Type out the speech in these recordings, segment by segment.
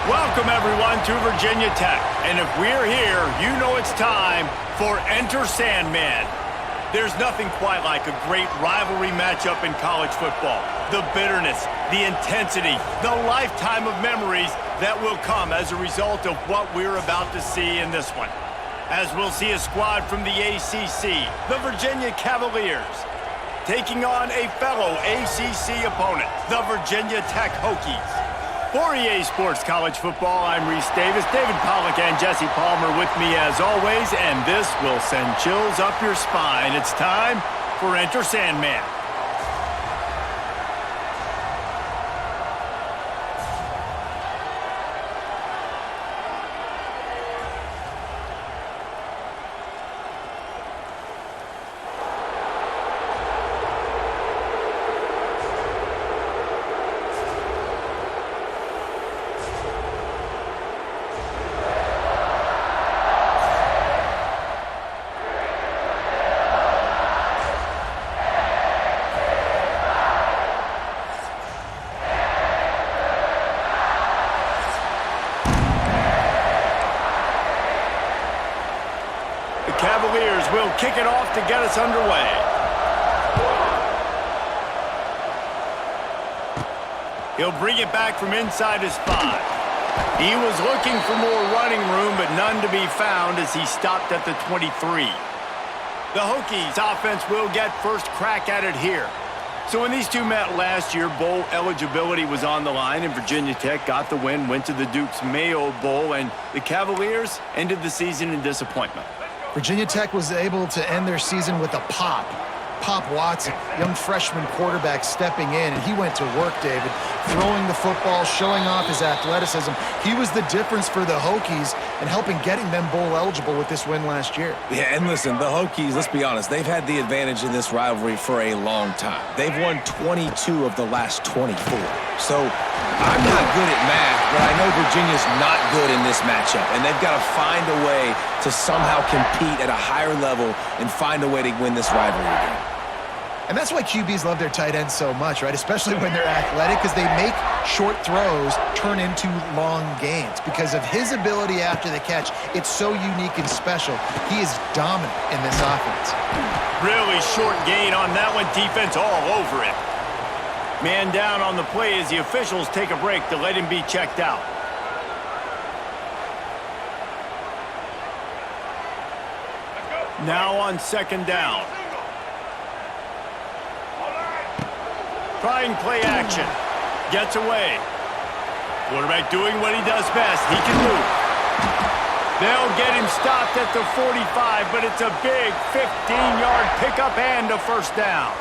Welcome, everyone, to Virginia Tech. And if we're here, you know it's time for Enter Sandman. There's nothing quite like a great rivalry matchup in college football. The bitterness, the intensity, the lifetime of memories that will come as a result of what we're about to see in this one. As we'll see a squad from the ACC, the Virginia Cavaliers, taking on a fellow ACC opponent, the Virginia Tech Hokies. For EA Sports College Football, I'm Reese Davis, David Pollack, and Jesse Palmer with me as always, and this will send chills up your spine. It's time for Enter Sandman. Cavaliers will kick it off to get us underway. He'll bring it back from inside his 5. He was looking for more running room, but none to be found as he stopped at the 23. The Hokies offense will get first crack at it here. So when these two met last year, bowl eligibility was on the line, and Virginia Tech got the win, went to the Duke's Mayo Bowl, and the Cavaliers ended the season in disappointment. Virginia Tech was able to end their season with a Pop Watson, young freshman quarterback stepping in, and he went to work, David, throwing the football, showing off his athleticism. He was the difference for the Hokies and helping getting them bowl eligible with this win last year. Yeah, and listen, the Hokies, let's be honest, they've had the advantage in this rivalry for a long time. They've won 22 of the last 24. So I'm not good at math, but I know Virginia's not good in this matchup, and they've got to find a way to somehow compete at a higher level and find a way to win this rivalry game. And that's why QBs love their tight ends so much, right? Especially when they're athletic, because they make short throws turn into long gains. Because of his ability after the catch, it's so unique and special. He is dominant in this offense. Really short gain on that one, defense all over it. Man down on the play as the officials take a break to let him be checked out. Now on second down. Trying play action. Gets away. Quarterback doing what he does best. He can move. They'll get him stopped at the 45, but it's a big 15-yard pickup and a first down.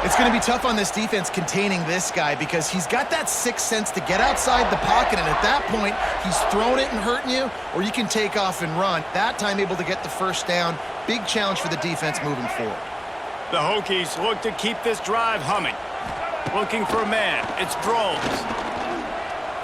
It's going to be tough on this defense containing this guy because he's got that sixth sense to get outside the pocket, and at that point, he's throwing it and hurting you, or you can take off and run. That time able to get the first down. Big challenge for the defense moving forward. The Hokies look to keep this drive humming. Looking for a man. It's Drones.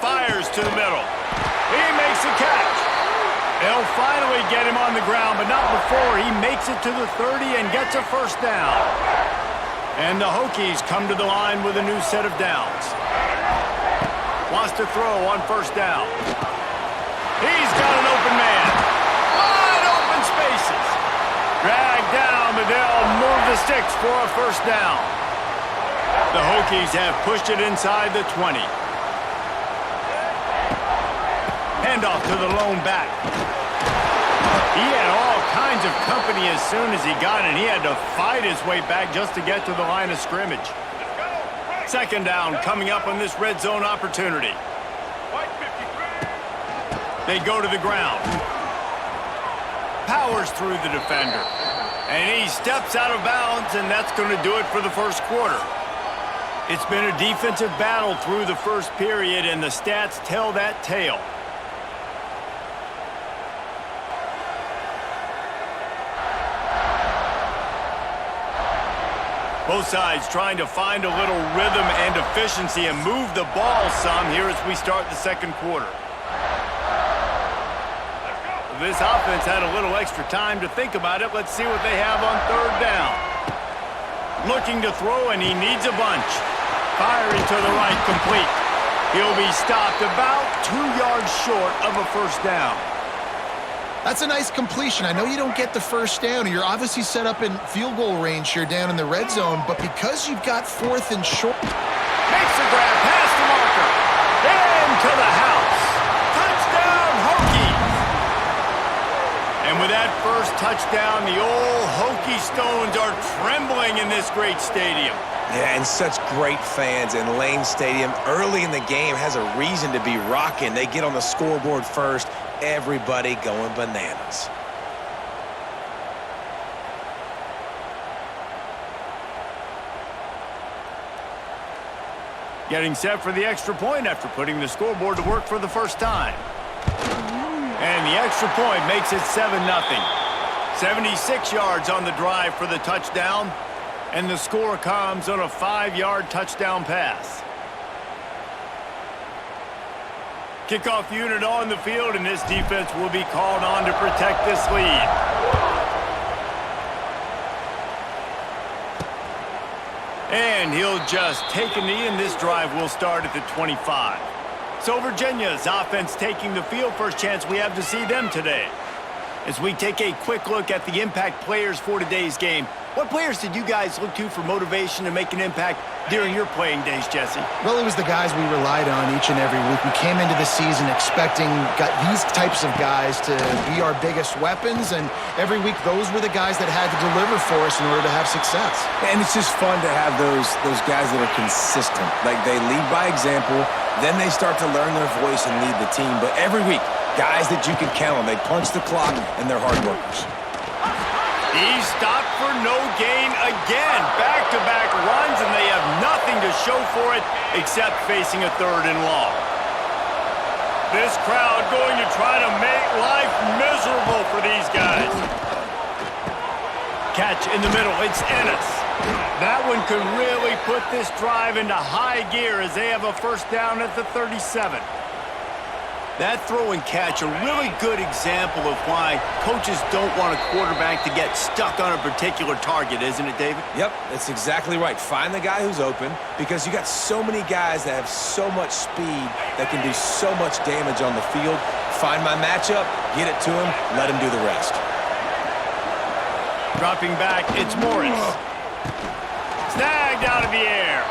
Fires to the middle. He makes the catch. They'll finally get him on the ground, but not before he makes it to the 30 and gets a first down. And the Hokies come to the line with a new set of downs. Wants to throw on first down. He's got an open man. Wide open spaces. Dragged down, but they'll move the sticks for a first down. The Hokies have pushed it inside the 20. Handoff to the lone back. He had all kinds of company as soon as he got it. He had to fight his way back just to get to the line of scrimmage. Second down coming up on this red zone opportunity. They go to the ground. Powers through the defender. And he steps out of bounds, and that's going to do it for the first quarter. It's been a defensive battle through the first period, and the stats tell that tale. Both sides trying to find a little rhythm and efficiency and move the ball some here as we start the second quarter. This offense had a little extra time to think about it. Let's see what they have on third down. Looking to throw, and he needs a bunch. Firing to the right, complete. He'll be stopped about 2 yards short of a first down. That's a nice completion. I know you don't get the first down. You're obviously set up in field goal range here down in the red zone, but because you've got 4th and short. Makes the grab, past the marker, into the house. Touchdown, Hokies! And with that first touchdown, the old Hokie Stones are trembling in this great stadium. Yeah, and such great fans in Lane Stadium. Early in the game has a reason to be rocking. They get on the scoreboard first. Everybody going bananas. Getting set for the extra point after putting the scoreboard to work for the first time. And the extra point makes it 7-0. 76 yards on the drive for the touchdown. And the score comes on a 5-yard touchdown pass. Kickoff unit on the field, and this defense will be called on to protect this lead. And he'll just take a knee, and this drive will start at the 25. So Virginia's offense taking the field. First chance we have to see them today. As we take a quick look at the impact players for today's game, what players did you guys look to for motivation to make an impact during your playing days, Jesse? Well, it was the guys we relied on each and every week. We came into the season expecting these types of guys to be our biggest weapons, and every week those were the guys that had to deliver for us in order to have success. And it's just fun to have those guys that are consistent. Like, they lead by example, then they start to learn their voice and lead the team. But every week, guys that you can count on. They punch the clock, and they're hard workers. He's stopped for no gain again. Back-to-back runs, and they have nothing to show for it except facing a 3rd and long. This crowd going to try to make life miserable for these guys. Catch in the middle. It's Ennis. That one could really put this drive into high gear as they have a first down at the 37. That throw and catch, a really good example of why coaches don't want a quarterback to get stuck on a particular target, isn't it, David? Yep, that's exactly right. Find the guy who's open, because you got so many guys that have so much speed that can do so much damage on the field. Find my matchup, get it to him, let him do the rest. Dropping back, it's Morris. Snagged out of the air.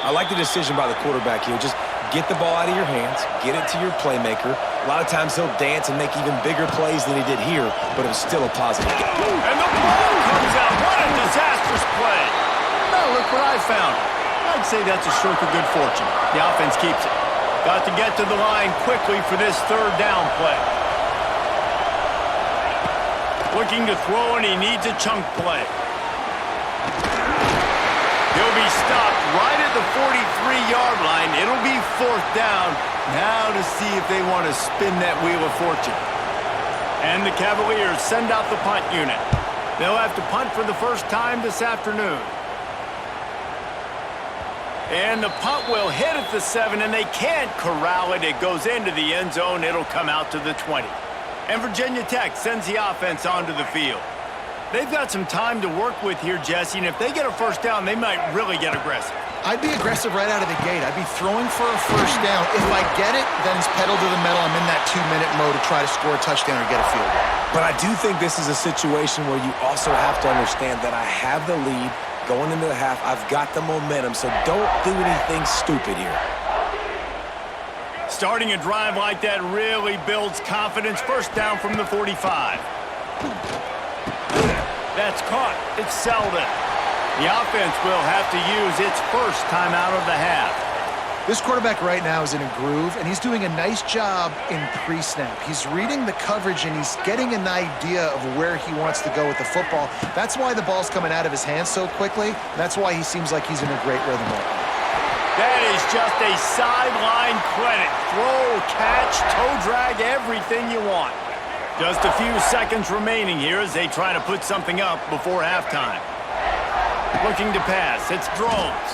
I like the decision by the quarterback here. Just get the ball out of your hands, get it to your playmaker. A lot of times he'll dance and make even bigger plays than he did here, but it was still a positive game. And the ball comes out. What a disastrous play. Now look what I found. I'd say that's a stroke of good fortune. The offense keeps it. Got to get to the line quickly for this 3rd down play. Looking to throw, and he needs a chunk play. He'll be stopped right at the 43-yard line. It'll be 4th down. Now to see if they want to spin that wheel of fortune. And the Cavaliers send out the punt unit. They'll have to punt for the first time this afternoon. And the punt will hit at the 7, and they can't corral it. It goes into the end zone. It'll come out to the 20. And Virginia Tech sends the offense onto the field. They've got some time to work with here, Jesse, and if they get a first down, they might really get aggressive. I'd be aggressive right out of the gate. I'd be throwing for a first down. If I get it, then it's pedal to the metal. I'm in that 2-minute mode to try to score a touchdown or get a field goal. But I do think this is a situation where you also have to understand that I have the lead going into the half. I've got the momentum, so don't do anything stupid here. Starting a drive like that really builds confidence. First down from the 45. That's caught. It's Selden. The offense will have to use its first time out of the half. This quarterback right now is in a groove, and he's doing a nice job in pre-snap. He's reading the coverage, and he's getting an idea of where he wants to go with the football. That's why the ball's coming out of his hands so quickly. That's why he seems like he's in a great rhythm right now. That is just a sideline credit. Throw, catch, toe drag, everything you want. Just a few seconds remaining here as they try to put something up before halftime. Looking to pass. It's Drones.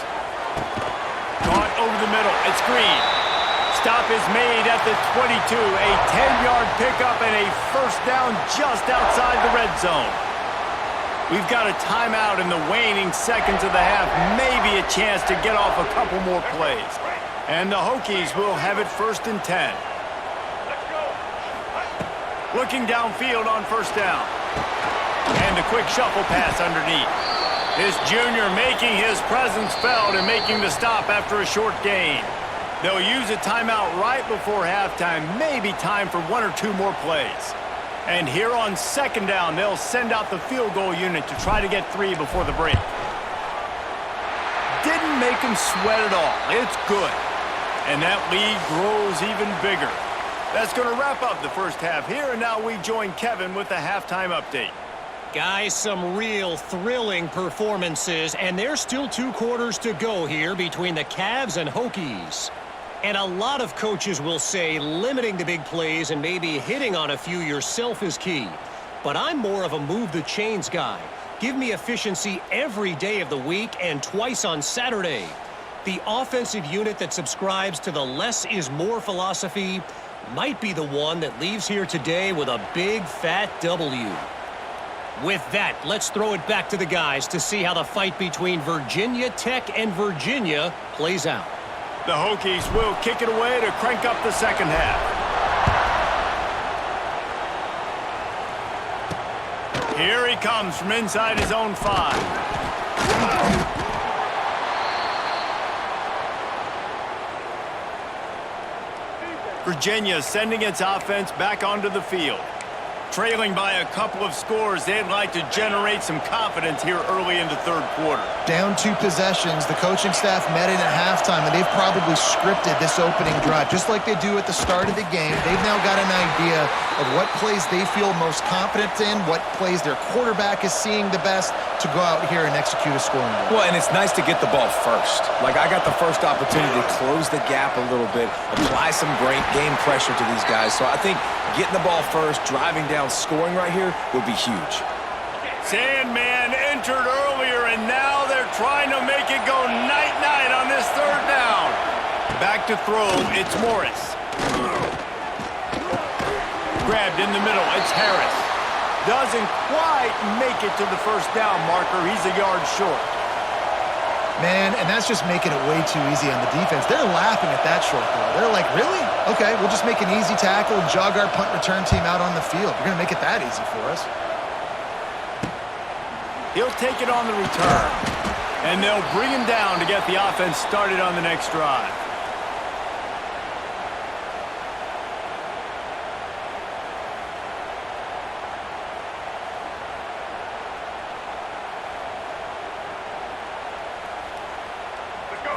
Caught over the middle. It's Green. Stop is made at the 22. A 10-yard pickup and a first down just outside the red zone. We've got a timeout in the waning seconds of the half. Maybe a chance to get off a couple more plays. And the Hokies will have it 1st and 10. Looking downfield on 1st down. And a quick shuffle pass underneath. This junior making his presence felt and making the stop after a short gain. They'll use a timeout right before halftime, maybe time for 1 or 2 more plays. And here on 2nd down, they'll send out the field goal unit to try to get 3 before the break. Didn't make him sweat at all. It's good. And that lead grows even bigger. That's going to wrap up the first half here, and now we join Kevin with the halftime update. Guys, some real thrilling performances, and there's still 2 quarters to go here between the Cavs and Hokies. And a lot of coaches will say limiting the big plays and maybe hitting on a few yourself is key. But I'm more of a move the chains guy. Give me efficiency every day of the week and twice on Saturday. The offensive unit that subscribes to the less is more philosophy might be the one that leaves here today with a big fat W. With that, let's throw it back to the guys to see how the fight between Virginia Tech and Virginia plays out. The Hokies will kick it away to crank up the second half. Here he comes from inside his own 5. Virginia sending its offense back onto the field. Trailing by a couple of scores, they'd like to generate some confidence here early in the 3rd quarter. Down 2 possessions, the coaching staff met in at halftime, and they've probably scripted this opening drive, just like they do at the start of the game. They've now got an idea of what plays they feel most confident in, what plays their quarterback is seeing the best to go out here and execute a scoring goal. Well, and it's nice to get the ball first. Like, I got the first opportunity to close the gap a little bit, apply some great game pressure to these guys. So I think getting the ball first, driving down, scoring right here would be huge. Sandman entered earlier, and now they're trying to make it go night-night on this 3rd down. Back to throw, it's Morris. Grabbed in the middle, it's Harris. Doesn't quite make it to the 1st down marker. He's a yard short. Man, and that's just making it way too easy on the defense. They're laughing at that short throw. They're like, really? Okay, we'll just make an easy tackle and jog our punt return team out on the field. You're going to make it that easy for us. He'll take it on the return. And they'll bring him down to get the offense started on the next drive.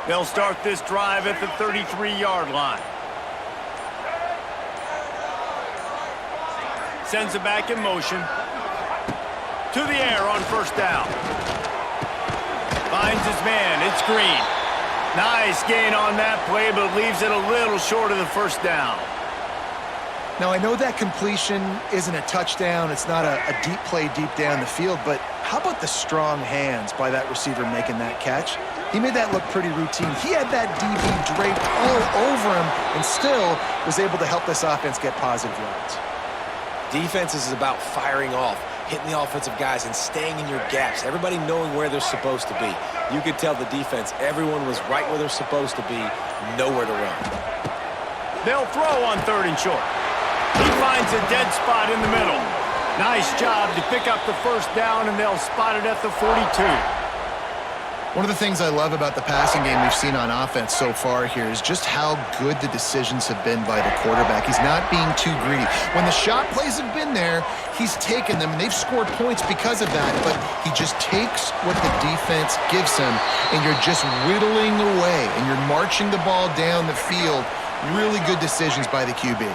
They'll start this drive at the 33-yard line. Sends it back in motion. To the air on 1st down. Finds his man. It's Green. Nice gain on that play, but leaves it a little short of the 1st down. Now, I know that completion isn't a touchdown. It's not a deep play deep down the field, but how about the strong hands by that receiver making that catch? He made that look pretty routine. He had that DB draped all over him and still was able to help this offense get positive yards. Defense is about firing off, hitting the offensive guys and staying in your gaps, everybody knowing where they're supposed to be. You could tell the defense, everyone was right where they're supposed to be, nowhere to run. They'll throw on 3rd and short. He finds a dead spot in the middle. Nice job to pick up the 1st down, and they'll spot it at the 42. One of the things I love about the passing game we've seen on offense so far here is just how good the decisions have been by the quarterback. He's not being too greedy. When the shot plays have been there, he's taken them, and they've scored points because of that, but he just takes what the defense gives him, and you're just whittling away, and you're marching the ball down the field. Really good decisions by the QB.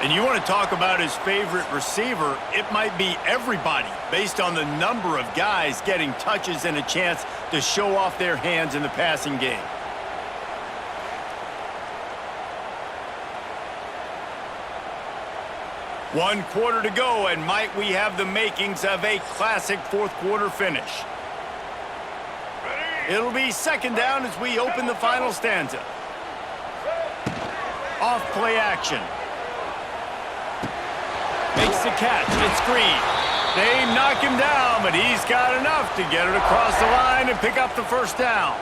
And you want to talk about his favorite receiver, it might be everybody based on the number of guys getting touches and a chance to show off their hands in the passing game. One quarter to go, and might we have the makings of a classic 4th quarter finish. It'll be 2nd down as we open the final stanza. Off play action. Makes the catch. It's Green. They knock him down, but he's got enough to get it across the line and pick up the first down.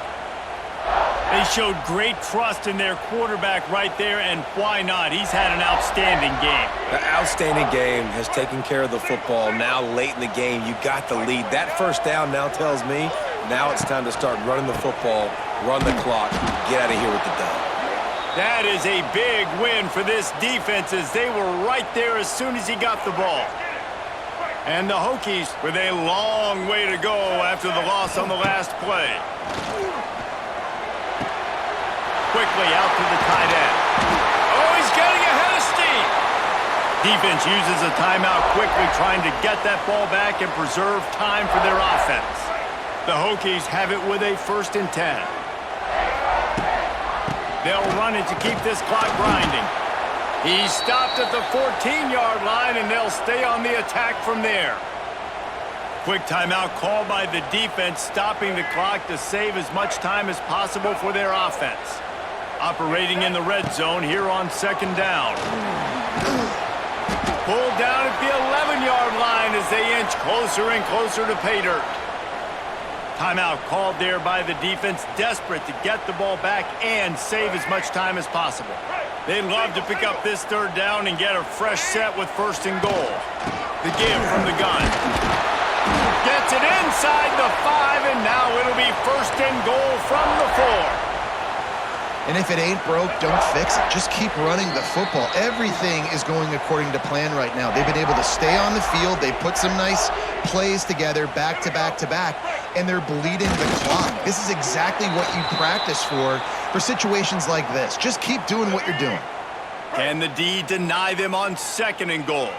They showed great trust in their quarterback right there, and why not? He's had an outstanding game. The outstanding game has taken care of the football. Now, late in the game, you got the lead. That first down now tells me now it's time to start running the football, run the clock, get out of here with the dub. That is a big win for this defense as they were right there as soon as he got the ball. And the Hokies with a long way to go after the loss on the last play. Quickly out to the tight end. Oh, he's getting ahead of steam. Defense uses a timeout quickly, trying to get that ball back and preserve time for their offense. The Hokies have it with a 1st and 10. They'll run it to keep this clock grinding. He's stopped at the 14-yard line, and they'll stay on the attack from there. Quick timeout called by the defense, stopping the clock to save as much time as possible for their offense. Operating in the red zone here on 2nd down. Pulled down at the 11-yard line as they inch closer and closer to pay dirt. Timeout called there by the defense, desperate to get the ball back and save as much time as possible. They'd love to pick up this 3rd down and get a fresh set with 1st and goal. The give from the gun. Gets it inside the 5, and now it'll be 1st and goal from the 4. And if it ain't broke, don't fix it. Just keep running the football. Everything is going according to plan right now. They've been able to stay on the field. They put some nice plays together back to back to back, and they're bleeding the clock. This is exactly what you practice for situations like this. Just keep doing what you're doing. Can the D deny them on 2nd and goal?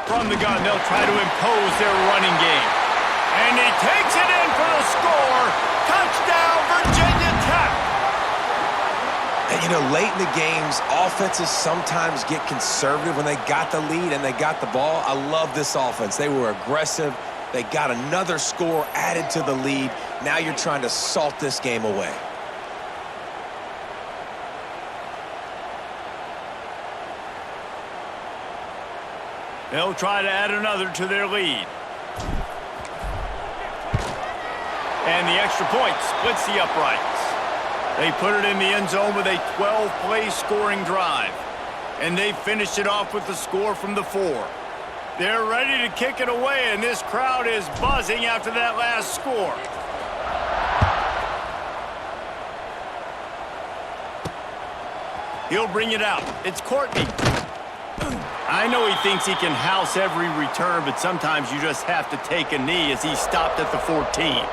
From the gun, they'll try to impose their running game. And he takes it in for the score. Touchdown, Virginia Tech. And, you know, late in the games, offenses sometimes get conservative when they got the lead and they got the ball. I love this offense. They were aggressive. They got another score added to the lead. Now you're trying to salt this game away. They'll try to add another to their lead. And the extra point splits the uprights. They put it in the end zone with a 12-play scoring drive. And they finished it off with the score from the 4. They're ready to kick it away, and this crowd is buzzing after that last score. He'll bring it out. It's Courtney. I know he thinks he can house every return, but sometimes you just have to take a knee as he stopped at the 14.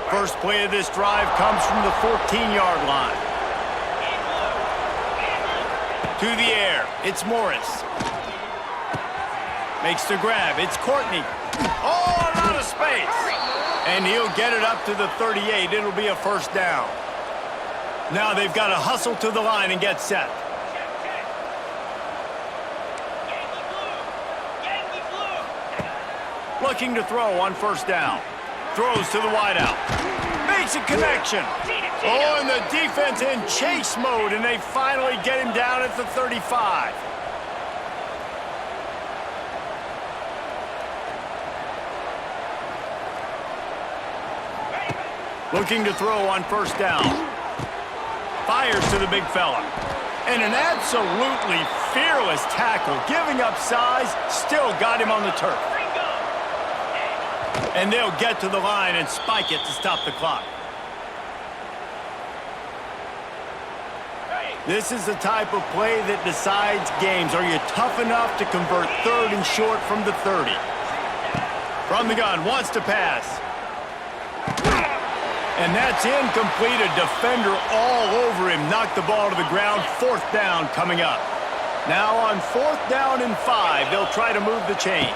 First play of this drive comes from the 14-yard line. To the air, it's Morris. Makes the grab, it's Courtney. Oh, a lot of space. And he'll get it up to the 38. It'll be a 1st down. Now they've got to hustle to the line and get set. Looking to throw on 1st down. Throws to the wideout. Makes a connection. Oh, and the defense in chase mode, and they finally get him down at the 35. Looking to throw on 1st down. Fires to the big fella. And an absolutely fearless tackle, giving up size, still got him on the turf. And they'll get to the line and spike it to stop the clock. This is the type of play that decides games. Are you tough enough to convert 3rd and short from the 30? From the gun, wants to pass. And that's incomplete. A defender all over him. Knocked the ball to the ground. 4th down coming up. Now on 4th down and 5, they'll try to move the chains.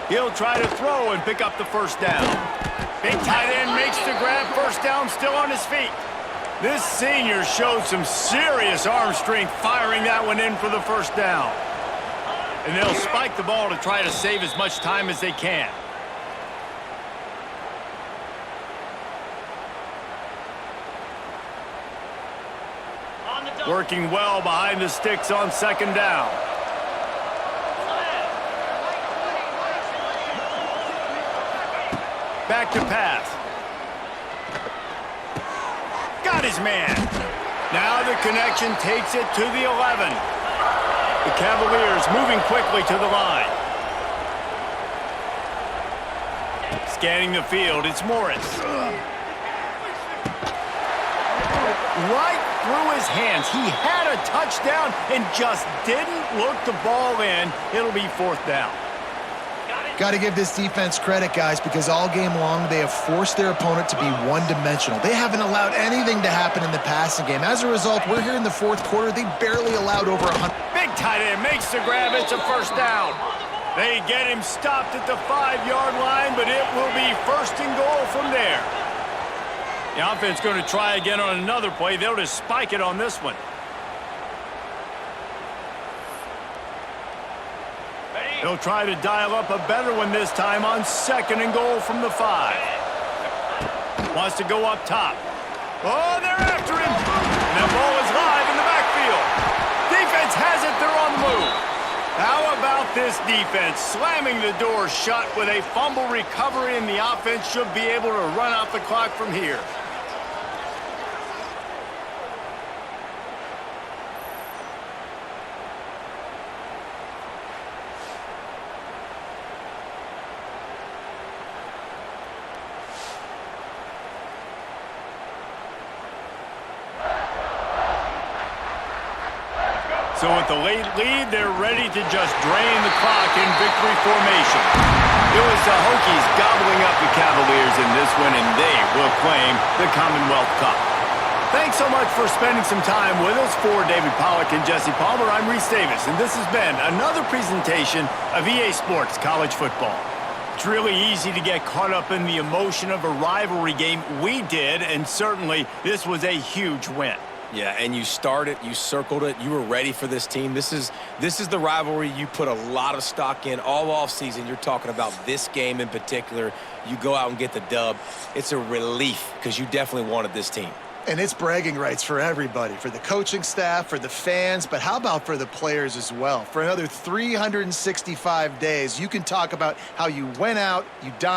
He'll try to throw and pick up the 1st down. Big tight end makes the grab. 1st down, still on his feet. This senior showed some serious arm strength firing that one in for the 1st down. And they'll spike the ball to try to save as much time as they can. On the Working well behind the sticks on second down. Back to pass. Got his man. Now the connection takes it to the 11. The Cavaliers moving quickly to the line. Scanning the field, it's Morris. Right through his hands. He had a touchdown and just didn't look the ball in. It'll be fourth down. Got to give this defense credit, guys, because all game long they have forced their opponent to be one-dimensional. They haven't allowed anything to happen in the passing game. As a result, we're here in the fourth quarter. They barely allowed over 100. Big tight end makes the grab. It's a first down. They get him stopped at the 5-yard line, but it will be first and goal from there. The offense going to try again on another play. They'll just spike it on this one. They'll try to dial up a better one this time on second and goal from the 5. Wants to go up top. Oh, they're after him. And that ball is live in the backfield. Defense has it. They're on the move. How about this defense slamming the door shut with a fumble recovery, and the offense should be able to run out the clock from here. So with the late lead, they're ready to just drain the clock in victory formation. It was the Hokies gobbling up the Cavaliers in this one, and they will claim the Commonwealth Cup. Thanks so much for spending some time with us. For David Pollack and Jesse Palmer, I'm Reese Davis, and this has been another presentation of EA Sports College Football. It's really easy to get caught up in the emotion of a rivalry game. We did, and certainly this was a huge win. Yeah, and you started, you circled it, you were ready for this team. This is the rivalry you put a lot of stock in all offseason. You're talking about this game in particular. You go out and get the dub. It's a relief because you definitely wanted this team. And it's bragging rights for everybody, for the coaching staff, for the fans, but how about for the players as well? For another 365 days, you can talk about how you went out, you dominated.